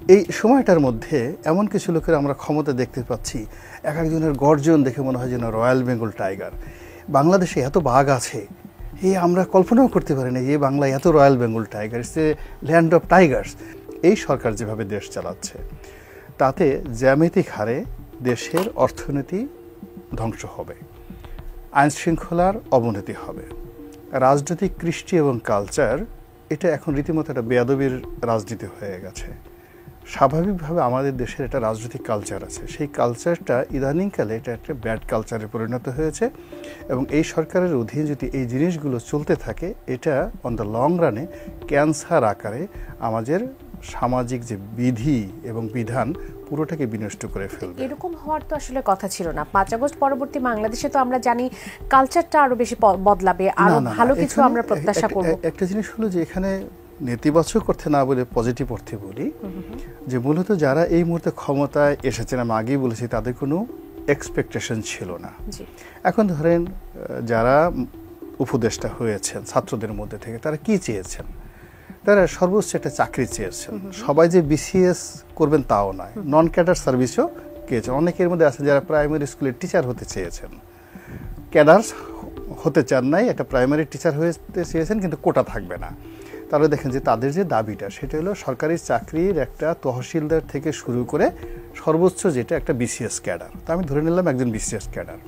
এই সময়টার মধ্যে এমন কিছু লোকের আমরা ক্ষমতা দেখতে পাচ্ছি, এক একজনের গর্জন দেখে মনে হয় যেন রয়্যাল বেঙ্গল টাইগার। বাংলাদেশে এত বাঘ আছে, আমরা কল্পনাও করতে পারি না যে বাংলায় এত royal Bengal tiger, it's a land of Tigers. এই সরকার যেভাবে দেশ চালাচ্ছে তাতে জ্যামিতিক হারে দেশের অর্থনীতি ধ্বংস হবে, আইন শৃঙ্খলার অবনতি হবে, রাজনৈতিক কৃষ্টি এবং কালচার এটা এখন রীতিমতো একটা বেয়াদবির রাজনীতি হয়ে গেছে। স্বাভাবিকভাবে আমাদের দেশের একটা রাজনৈতিক কালচার আছে, সেই কালচারটা ইদানিংকালে এটা একটা ব্যাড কালচারে পরিণত হয়েছে এবং এই সরকারের অধীনে যদি এই জিনিসগুলো চলতে থাকে এটা অন দ্য লং রানে ক্যান্সার আকারে আমাদের সামাজিক যে বিধি এবং বিধান পুরোটাকে বিনষ্ট করে ফেলবে। এরকম হওয়ার তো আসলে কথা ছিল না। 5 আগস্ট পরবর্তী বাংলাদেশে তো আমরা জানি কালচারটা আরো বেশি বদলাবে, আরো ভালো কিছু আমরা প্রত্যাশা করব। একটা জিনিস হলো যে এখানে নেতিবাচক অর্থে না বলে পজিটিভ অর্থে বলি, যে মূলত যারা এই মুহূর্তে ক্ষমতায় এসেছেন, আমি আগেই বলেছি তাদের কোনো এক্সপেকটেশন ছিল না। এখন ধরেন যারা উপদেষ্টা হয়েছেন ছাত্রদের মধ্যে থেকে, তারা কি চেয়েছেন? তারা সর্বোচ্চ একটা চাকরি চেয়েছেন। সবাই যে বিসিএস করবেন তাও নয়, নন ক্যাডার সার্ভিসও চেয়েছেন। অনেকের মধ্যে আছেন যারা প্রাইমারি স্কুলের টিচার হতে চেয়েছেন, ক্যাডার হতে চান নাই, একটা প্রাইমারি টিচার হতে চেয়েছেন কিন্তু কোটা থাকবে না। তাহলে দেখেন যে তাদের যে দাবিটা সেটা হলো সরকারি চাকরির একটা তহসিলদার থেকে শুরু করে সর্বোচ্চ যেটা একটা বিসিএস ক্যাডার। তো আমি ধরে নিলাম একজন বিসিএস ক্যাডার,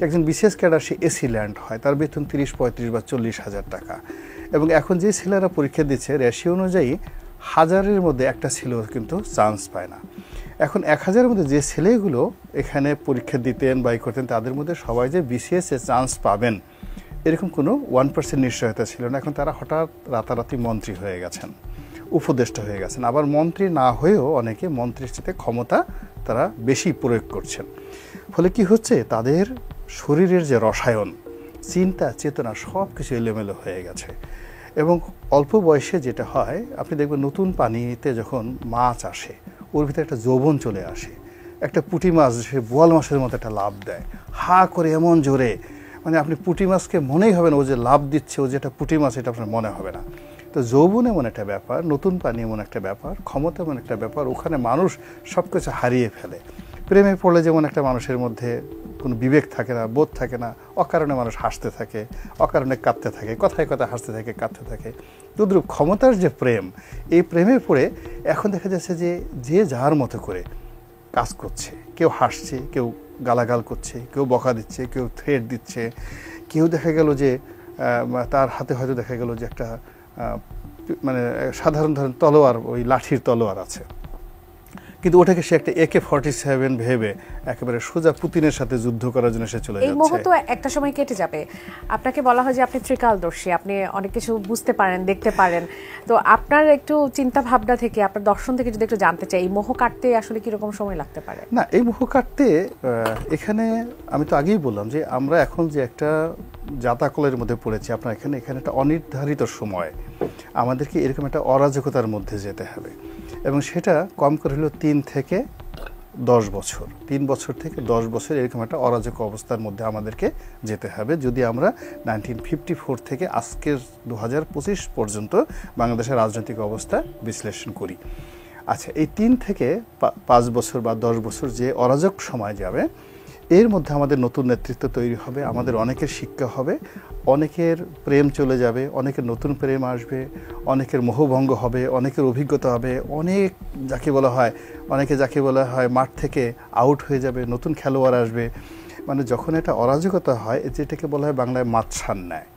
একজন বিসিএস ক্যাডার সে এসি ল্যান্ড হয়, তার বেতন 30, 35 বা 40,000 টাকা। এবং এখন যে ছেলেরা পরীক্ষা দিচ্ছে রেশিও অনুযায়ী 1000-এর মধ্যে একটা ছেলেও কিন্তু চান্স পায় না। এখন 1000-এর মধ্যে যে ছেলেগুলো এখানে পরীক্ষা দিতেন বা করতেন তাদের মধ্যে সবাই যে বিসিএসে চান্স পাবেন এরকম কোনো 1% নিশ্চয়তা ছিল না। এখন তারা হঠাৎ রাতারাতি মন্ত্রী হয়ে গেছেন, উপদেষ্টা হয়ে গেছেন। আবার মন্ত্রী না হয়েও অনেকে মন্ত্রীর সাথে ক্ষমতা তারা বেশি প্রয়োগ করছেন। ফলে কি হচ্ছে, তাদের শরীরের যে রসায়ন, চিন্তা চেতনা সব কিছু এলোমেলো হয়ে গেছে। এবং অল্প বয়সে যেটা হয়, আপনি দেখবেন নতুন পানিতে যখন মাছ আসে ওর ভিতরে একটা যৌবন চলে আসে। একটা পুঁটি মাছ সে বোয়াল মাছের মতো একটা লাভ দেয়, হা করে এমন জোরে, মানে আপনি পুঁটি মাছকে মনেই হবে না ও যে লাভ দিচ্ছে, ও যে একটা পুঁটি মাছ এটা আপনার মনে হবে না। তো যৌবন এমন একটা ব্যাপার, নতুন পানি এমন একটা ব্যাপার, ক্ষমতা এমন একটা ব্যাপার, ওখানে মানুষ সব কিছু হারিয়ে ফেলে। প্রেমে পড়লে যেমন একটা মানুষের মধ্যে কোনো বিবেক থাকে না, বোধ থাকে না, অকারণে মানুষ হাসতে থাকে, অকারণে কাঁদতে থাকে, কথায় কথায় হাসতে থাকে, কাঁদতে থাকে। তদ্রূপ ক্ষমতার যে প্রেম, এই প্রেমে পড়ে এখন দেখা যাচ্ছে যে যে যার মতো করে কাজ করছে। কেউ হাসছে, কেউ গালাগাল করছে, কেউ বকা দিচ্ছে, কেউ থ্রেট দিচ্ছে, কেউ দেখা গেল যে তার হাতে হয়তো দেখা গেল যে একটা মানে সাধারণ ধরেন তলোয়ার, ওই লাঠির তলোয়ার আছে, কিন্তু ওটাকে সে একটা AK-47 ভেবে একেবারে সোজা পুতিনের সাথে যুদ্ধ করার জন্য সে চলে যাচ্ছে। এই মোহ তো একটা সময় কেটে যাবে। আপনাকে বলা হয় যে আপনি ত্রিকালদর্শী, আপনি অনেক কিছু বুঝতে পারেন, দেখতে পারেন। তো আপনার একটু চিন্তা ভাবনা থেকে, আপনার দর্শন থেকে যদি একটু জানতে চাই, এই মোহ কাটতে আসলে কিরকম সময় লাগতে পারে? না, এই মোহ কাটতে এখানে আমি তো আগেই বললাম যে আমরা এখন যে একটা জাতাকলের মধ্যে পড়েছি, আপনার এখানে একটা অনির্ধারিত সময় আমাদেরকে এরকম একটা অরাজকতার মধ্যে যেতে হবে। এবং সেটা কম করে হলো 3 থেকে 10 বছর, 3 বছর থেকে 10 বছর এরকম একটা অরাজক অবস্থার মধ্যে আমাদেরকে যেতে হবে যদি আমরা 1954 থেকে আজকের 2025 পর্যন্ত বাংলাদেশের রাজনৈতিক অবস্থা বিশ্লেষণ করি। আচ্ছা, এই 3 থেকে 5 বছর বা 10 বছর যে অরাজক সময় যাবে, এর মধ্যে আমাদের নতুন নেতৃত্ব তৈরি হবে, আমাদের অনেকের শিক্ষা হবে, অনেকের প্রেম চলে যাবে, অনেকের নতুন প্রেম আসবে, অনেকের মোহভঙ্গ হবে, অনেকের অভিজ্ঞতা হবে, অনেক যাকে বলা হয় মাঠ থেকে আউট হয়ে যাবে, নতুন খেলোয়াড় আসবে। মানে যখন এটা অরাজকতা হয়, যেটাকে বলা হয় বাংলায় মাছছান নেয়,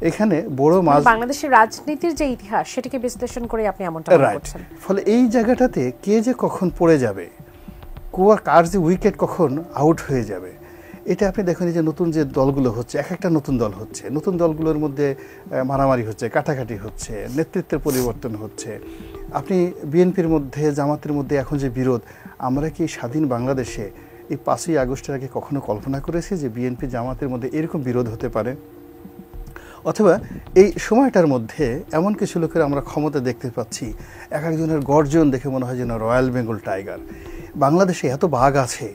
এখানে বড় মাছ বাংলাদেশের রাজনীতির যে ইতিহাস সেটাকে বিশ্লেষণ করে আপনি এমনটা বলছেন। ফলে এই জায়গাটাতে কে যে কখন পড়ে যাবে, কার যে উইকেট কখন আউট হয়ে যাবে, এটা আপনি দেখেন যে নতুন যে দলগুলো হচ্ছে, এক একটা নতুন দল হচ্ছে, নতুন দলগুলোর মধ্যে মারামারি হচ্ছে, কাটাকাটি হচ্ছে, নেতৃত্বের পরিবর্তন হচ্ছে। আপনি বিএনপির মধ্যে, জামাতের মধ্যে এখন যে বিরোধ, আমরা কি স্বাধীন বাংলাদেশে এই 5ই আগস্টের আগে কখনো কল্পনা করেছি যে বিএনপি জামাতের মধ্যে এরকম বিরোধ হতে পারে? অথবা এই সময়টার মধ্যে এমন কিছু লোকের আমরা ক্ষমতা দেখতে পাচ্ছি, এক একজনের গর্জন দেখে মনে হয় যেন রয়্যাল বেঙ্গল টাইগার। বাংলাদেশে এত বাঘ আছে,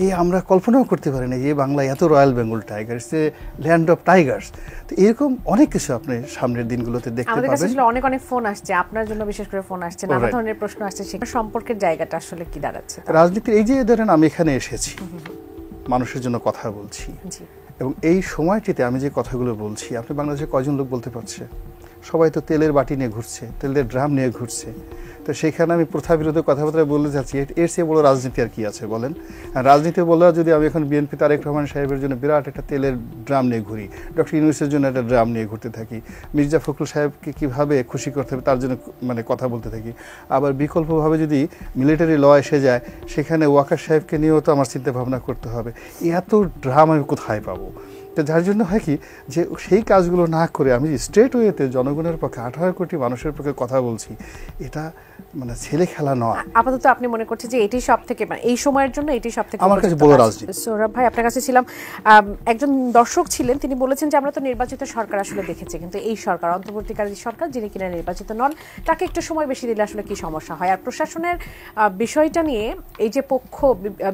এই আমরা কল্পনাও করতে পারি না এই বাংলায় এত royal Bengal tiger, it's a land of Tigers. তো এরকম অনেক কিছু আপনি সামনের দিনগুলোতে দেখতে পাবেন। আমাদের কাছে আসলে অনেক অনেক ফোন আসছে, আপনার জন্য বিশেষ করে ফোন আসছে, নানা ধরনের প্রশ্ন আসছে, সেখানে সম্পর্কের জায়গাটা আসলে কি দাঁড়াচ্ছে? রাজনীতির এই যে ধরেন আমি এখানে এসেছি, মানুষের জন্য কথা বলছি, এবং এই সময়টিতে আমি যে কথাগুলো বলছি আপনি বাংলাদেশে কয়জন লোক বলতে পারছে? সবাই তো তেলের বাটি নিয়ে ঘুরছে, তেলের ড্রাম নিয়ে ঘুরছে। তো সেখানে আমি প্রথা বিরোধী কথাবার্তা বলতে চাচ্ছি, এর চেয়ে বড় রাজনীতি আর কি আছে বলেন? রাজনীতি বললেও যদি আমি এখন বিএনপি তারেক রহমান সাহেবের জন্য বিরাট একটা তেলের ড্রাম নিয়ে ঘুরি, ডক্টর ইউনূসের জন্য একটা ড্রাম নিয়ে ঘুরতে থাকি, মির্জা ফখরুল সাহেবকে কীভাবে খুশি করতে হবে তার জন্য মানে কথা বলতে থাকি, আবার বিকল্পভাবে যদি মিলিটারি ল এসে যায় সেখানে ওয়াকার সাহেবকে নিয়েও তো আমার চিন্তা ভাবনা করতে হবে। এত ড্রাম আমি কোথায় পাবো? তো যার জন্য হয় কি যে সেই কাজগুলো না করে আমি স্ট্রেট ওয়েতে জনগণের পক্ষে 18 কোটি মানুষের পক্ষে কথা বলছি, এটা মানে ছেলে খেলা নয়। আপাতত আপনি মনে করছেন যে এটি সব থেকে মানে এই সময়ের জন্য এটি সব থেকে আমার কাছে বড় রাজনীতি। সৌরভ ভাই, আপনার কাছে ছিলাম, একজন দর্শক ছিলেন, তিনি বলেছেন যে আমরা তো নির্বাচিত সরকার আসলে দেখেছি, কিন্তু এই সরকার অন্তর্বর্তীকালীন সরকার যিনি কিনা নির্বাচিত নন তাকে একটু সময় বেশি দিলে আসলে কি সমস্যা হয়? আর প্রশাসনের বিষয়টা নিয়ে এই যে পক্ষ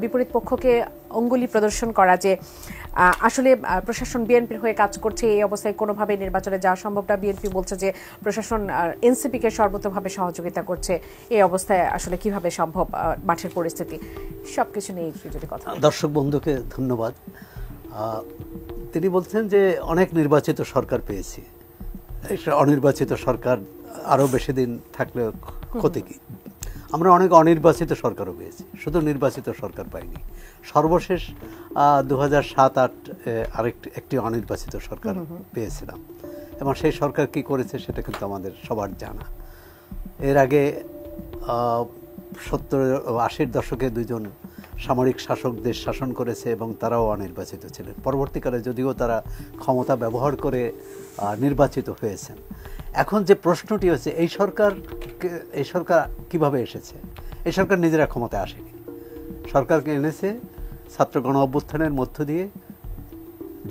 বিপরীত পক্ষকে অঙ্গুলি প্রদর্শন করা যে আসলে প্রশাসন বিএনপির হয়ে কাজ করছে, এই অবস্থায় কোনোভাবে নির্বাচনে যাওয়া সম্ভব না, বিএনপি বলছে যে প্রশাসন এনসিপিকে সর্বতোভাবে সহযোগিতা করছে, এই অবস্থায় আসলে কিভাবে সম্ভব মাঠের পরিস্থিতি, সবকিছু নিয়ে যদি কথা। দর্শক বন্ধুকে ধন্যবাদ। তিনি বলছেন যে অনেক নির্বাচিত সরকার পেয়েছি, অনির্বাচিত সরকার আরও বেশি দিন থাকলে ক্ষতি কি? আমরা অনেক অনির্বাচিত সরকারও পেয়েছি, শুধু নির্বাচিত সরকার পাইনি। সর্বশেষ 2007-08 একটি অনির্বাচিত সরকার পেয়েছিলাম, এবং সেই সরকার কি করেছে সেটা কিন্তু আমাদের সবার জানা। এর আগে 70-80 দশকে দুজন সামরিক শাসক দেশ শাসন করেছে এবং তারাও অনির্বাচিত ছিলেন। পরবর্তীকালে যদিও তারা ক্ষমতা ব্যবহার করে নির্বাচিত হয়েছেন। এখন যে প্রশ্নটি হচ্ছে এই সরকার কিভাবে এসেছে? এই সরকার নিজেরা ক্ষমতায় আসেনি, সরকারকে এনেছে ছাত্র গণ অভ্যুত্থানের মধ্য দিয়ে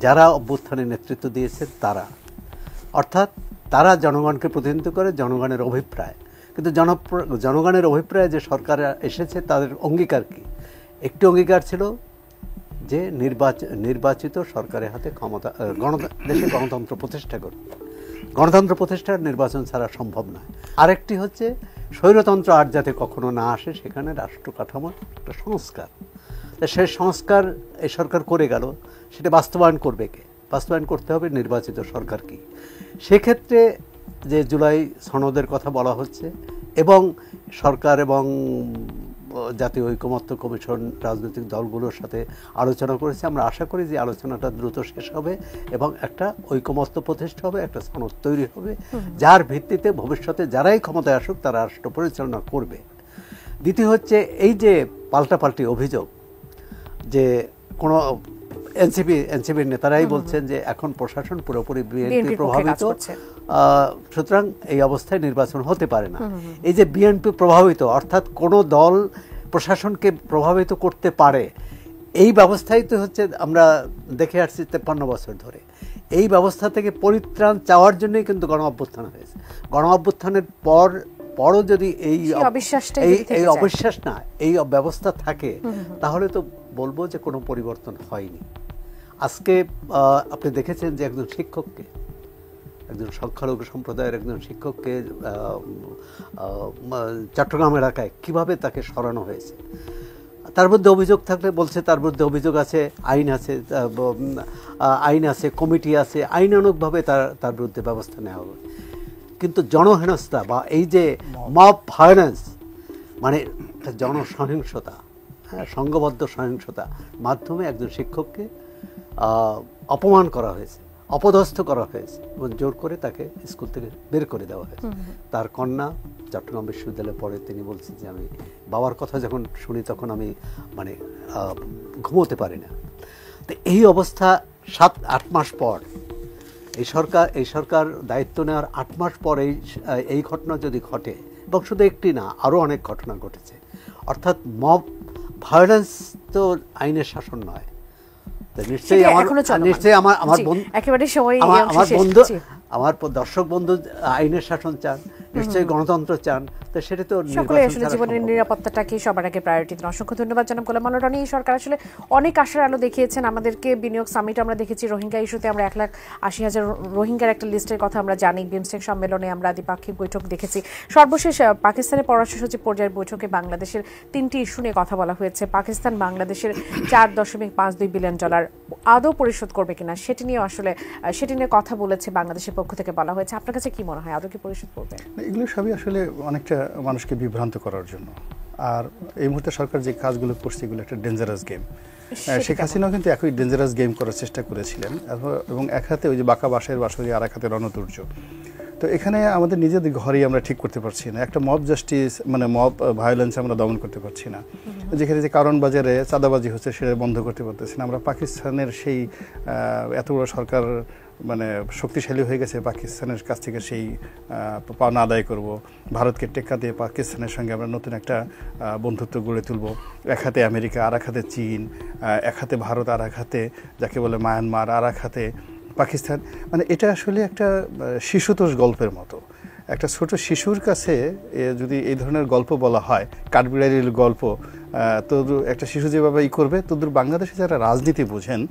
যারা অভ্যুত্থানের নেতৃত্ব দিয়েছেন তারা, অর্থাৎ তারা জনগণকে প্রতিনিধিত্ব করে, জনগণের অভিপ্রায়। কিন্তু জনগণের অভিপ্রায়ে যে সরকার এসেছে তাদের অঙ্গীকার কি? একটি অঙ্গীকার ছিল যে নির্বাচিত সরকারের হাতে ক্ষমতা, দেশে গণতন্ত্র প্রতিষ্ঠা করবে। গণতন্ত্র প্রতিষ্ঠার নির্বাচন ছাড়া সম্ভব নয়। আরেকটি হচ্ছে স্বৈরতন্ত্র আর যাতে কখনো না আসে, সেখানে রাষ্ট্র কাঠামোর একটা সংস্কার। সেই সংস্কার এই সরকার করে গেল, সেটা বাস্তবায়ন করবে কে? বাস্তবায়ন করতে হবে নির্বাচিত সরকার কি। সেক্ষেত্রে যে জুলাই সনদের কথা বলা হচ্ছে এবং সরকার এবং জাতীয় ঐকমত্য কমিশন রাজনৈতিক দলগুলোর সাথে আলোচনা করেছে, আমরা আশা করি যে আলোচনাটা দ্রুত শেষ হবে এবং একটা ঐকমত্য প্রতিষ্ঠা হবে, একটা সনদ তৈরি হবে, যার ভিত্তিতে ভবিষ্যতে যারাই ক্ষমতায় আসুক তারা রাষ্ট্র পরিচালনা করবে। দ্বিতীয় হচ্ছে এই যে পাল্টাপাল্টি অভিযোগ যে কোনো এনসিপির নেতারাই বলছেন যে এখন প্রশাসন পুরোপুরি বিএনপি প্রভাবিত, সুতরাং এই অবস্থায় নির্বাচন হতে পারে না। এই যে বিএনপি প্রভাবিত, অর্থাৎ কোনো দল প্রশাসনকে প্রভাবিত করতে পারে, এই ব্যবস্থাই তো হচ্ছে আমরা দেখে আসছি 53 বছর ধরে। এই ব্যবস্থা থেকে পরিত্রাণ চাওয়ার জন্যই কিন্তু গণ অভ্যুত্থান হয়েছে। গণ অভ্যুত্থানের পরও যদি এই অবিশ্বাস না, এই ব্যবস্থা থাকে, তাহলে তো বলবো যে কোনো পরিবর্তন হয়নি। আজকে আপনি দেখেছেন যে একজন শিক্ষককে, একজন সংখ্যালঘু সম্প্রদায়ের একজন শিক্ষককে চট্টগ্রাম এলাকায় কিভাবে তাকে সরানো হয়েছে। তার বিরুদ্ধে অভিযোগ থাকলে বলছে তার বিরুদ্ধে অভিযোগ আছে, আইন আছে, কমিটি আছে, আইনানুগভাবে তার বিরুদ্ধে ব্যবস্থা নেওয়া হবে। কিন্তু জনহেনস্থা বা এই যে মব ভায়োলেন্স, মানে জনসহিংসতা, সংঘবদ্ধ সহিংসতা মাধ্যমে একজন শিক্ষককে অপমান করা হয়েছে, অপদস্থ করা হয়েছে এবং জোর করে তাকে স্কুল থেকে বের করে দেওয়া হয়েছে। তার কন্যা চট্টগ্রাম বিশ্ববিদ্যালয়ে পড়ে, তিনি বলছেন যে আমি বাবার কথা যখন শুনি তখন আমি মানে ঘুমোতে পারি না। তো এই অবস্থা 7-8 মাস পর এই সরকার দায়িত্ব নেওয়ার 8 মাস পর এই ঘটনা যদি ঘটে, এবং শুধু একটি না আরও অনেক ঘটনা ঘটেছে, অর্থাৎ মব ভায়োলেন্স তো আইনের শাসন নয়। নিশ্চয়ই আমার দর্শক বন্ধু আইনের শাসন চান, নিশ্চয়ই গণতন্ত্র চান, তো সেটা তো সকলে আসলে জীবনের নিরাপত্তাটাকে সবার আগে প্রায়োরিটি দেন। অসংখ্য ধন্যবাদ জনাব গোলাম মাওলা রনি। সরকার আসলে অনেক আশার আলো দেখিয়েছেন আমাদেরকে। বিনিয়োগ সামিট আমরা দেখেছি, রোহিঙ্গা ইস্যুতে আমরা 1,80,000 রোহিঙ্গার একটা লিস্টের কথা আমরা জানি, বিমস্টেক সম্মেলনে আমরা দ্বিপাক্ষিক বৈঠক দেখেছি। সর্বশেষ পাকিস্তানের পররাষ্ট্র সচিব পর্যায়ের বৈঠকে বাংলাদেশের 3টি ইস্যু নিয়ে কথা বলা হয়েছে। পাকিস্তান বাংলাদেশের $4.52 বিলিয়ন আদৌ পরিশোধ করবে কিনা সেটি নিয়ে কথা বলেছে বাংলাদেশের পক্ষ থেকে বলা হয়েছে। আপনার কাছে কি মনে হয়, আদৌ কি পরিশোধ করবে? এগুলো সবই আসলে অনেকটা মানুষকে বিভ্রান্ত করার জন্য। আর এই মুহূর্তে সরকার যে কাজগুলো করছে এগুলো একটা ডেঞ্জারাস গেম। শেখ হাসিনাও কিন্তু একই ডেঞ্জারাস গেম করার চেষ্টা করেছিলেন, এবং এক হাতে ওই যে বাঁকা বাঁশের বাঁশরি আর এক হাতে রণতুর্য। তো এখানে আমাদের নিজেদের ঘরেই আমরা ঠিক করতে পারছি না, একটা মব জাস্টিস মানে মব ভায়োলেন্স আমরা দমন করতে পারছি না। যেখানে যে কারণ বাজারে চাঁদাবাজি হচ্ছে সেটা বন্ধ করতে পারতেছি না। আমরা পাকিস্তানের সেই এত বড় সরকার মানে শক্তিশালী হয়ে গেছে, পাকিস্তানের কাছ থেকে সেই পাওনা আদায় করব, ভারতকে টেক্কা দিয়ে পাকিস্তানের সঙ্গে আমরা নতুন একটা বন্ধুত্ব গড়ে তুলব। এক হাতে আমেরিকা, আর এক হাতে চীন, এক হাতে ভারত, আর এক হাতে যাকে বলে মায়ানমার, আর এক হাতে পাকিস্তান। মানে এটা আসলে একটা শিশুতোষ গল্পের মতো। একটা ছোট শিশুর কাছে যদি এই ধরনের গল্প বলা হয়, কাঠবিড়ালির গল্প, তো একটা শিশু যেভাবে করবে, তদূর বাংলাদেশে যারা রাজনীতি বোঝেন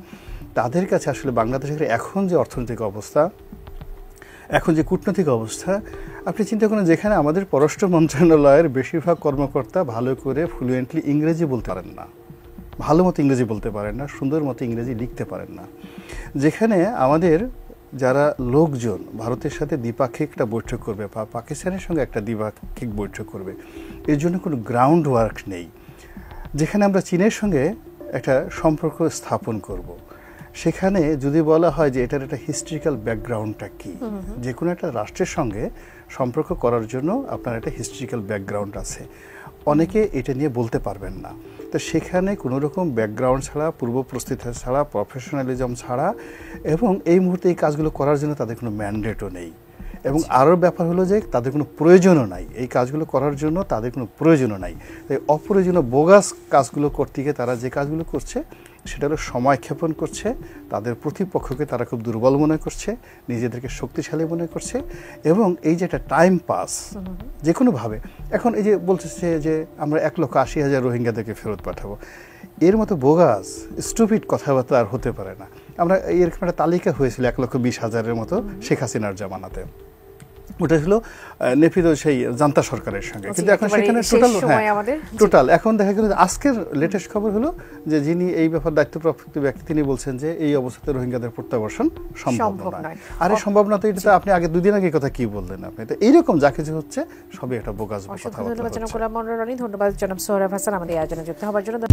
তাদের কাছে আসলে বাংলাদেশের এখন যে অর্থনৈতিক অবস্থা, এখন যে কূটনৈতিক অবস্থা, আপনি চিন্তা করেন যেখানে আমাদের পররাষ্ট্র মন্ত্রণালয়ের বেশিরভাগ কর্মকর্তা ভালো করে ফ্লুয়েন্টলি ইংরেজি বলতে পারেন না, ভালো মতো ইংরেজি বলতে পারেন না, সুন্দর মতো ইংরেজি লিখতে পারেন না, যেখানে আমাদের যারা লোকজন ভারতের সাথে দ্বিপাক্ষিক একটা বৈঠক করবে বা পাকিস্তানের সঙ্গে একটা দ্বিপাক্ষিক বৈঠক করবে, এর জন্য কোনো গ্রাউন্ড ওয়ার্ক নেই, যেখানে আমরা চীনের সঙ্গে একটা সম্পর্ক স্থাপন করব, সেখানে যদি বলা হয় যে এটার একটা হিস্ট্রিক্যাল ব্যাকগ্রাউন্ডটা কি, যে কোনো একটা রাষ্ট্রের সঙ্গে সম্পর্ক করার জন্য আপনার একটা হিস্ট্রিক্যাল ব্যাকগ্রাউন্ড আছে, অনেকে এটা নিয়ে বলতে পারবেন না। তো সেখানে কোনো রকম ব্যাকগ্রাউন্ড ছাড়া, পূর্ব প্রস্তুতি ছাড়া, প্রফেশনালিজম ছাড়া, এবং এই মুহূর্তে এই কাজগুলো করার জন্য তাদের কোনো ম্যান্ডেটও নেই। এবং আরও ব্যাপার হলো যে তাদের কোনো প্রয়োজনও নাই, এই কাজগুলো করার জন্য তাদের কোনো প্রয়োজনও নাই। তাই অপ্রয়োজনীয় বোগাস কাজগুলো করতে গিয়ে তারা যে কাজগুলো করছে সেটা হলো সময় ক্ষেপণ করছে, তাদের প্রতিপক্ষকে তারা খুব দুর্বল মনে করছে, নিজেদেরকে শক্তিশালী মনে করছে, এবং এই যে একটা টাইম পাস যে কোনোভাবে। এখন এই যে বলতেছে যে আমরা 1,80,000 রোহিঙ্গাদেরকে ফেরত পাঠাবো, এর মতো বোগাস স্টুপিড কথাবার্তা আর হতে পারে না। আমরা এরকম একটা তালিকা হয়েছিল 1,20,000-এর মতো শেখ হাসিনার জামানাতে, ওটা হলো নেপিত সেই জান্তা সরকারের সঙ্গে। কিন্তু এখন সেখানে টোটাল এখন দেখা গেল আজকের লেটেস্ট খবর হলো যে যিনি এই ব্যাপার দায়িত্বপ্রাপ্ত ব্যক্তি তিনি বলছেন যে এই অবস্থাতে রোহিঙ্গাদের প্রত্যাবর্ষণ সম্ভব নয়। আরে সম্ভব না তো, এটা তো আপনি আগে 2 দিন আগে কথা কি বললেন আপনি? তো এইরকম যা কিছু হচ্ছে সবই একটা বোগাস কথা। ধন্যবাদ জনাব গোলাম মাওলা রনি, ধন্যবাদ জনাব সোহরাব হাসান আমাদের আয়োজনে যুক্ত হওয়ার জন্য।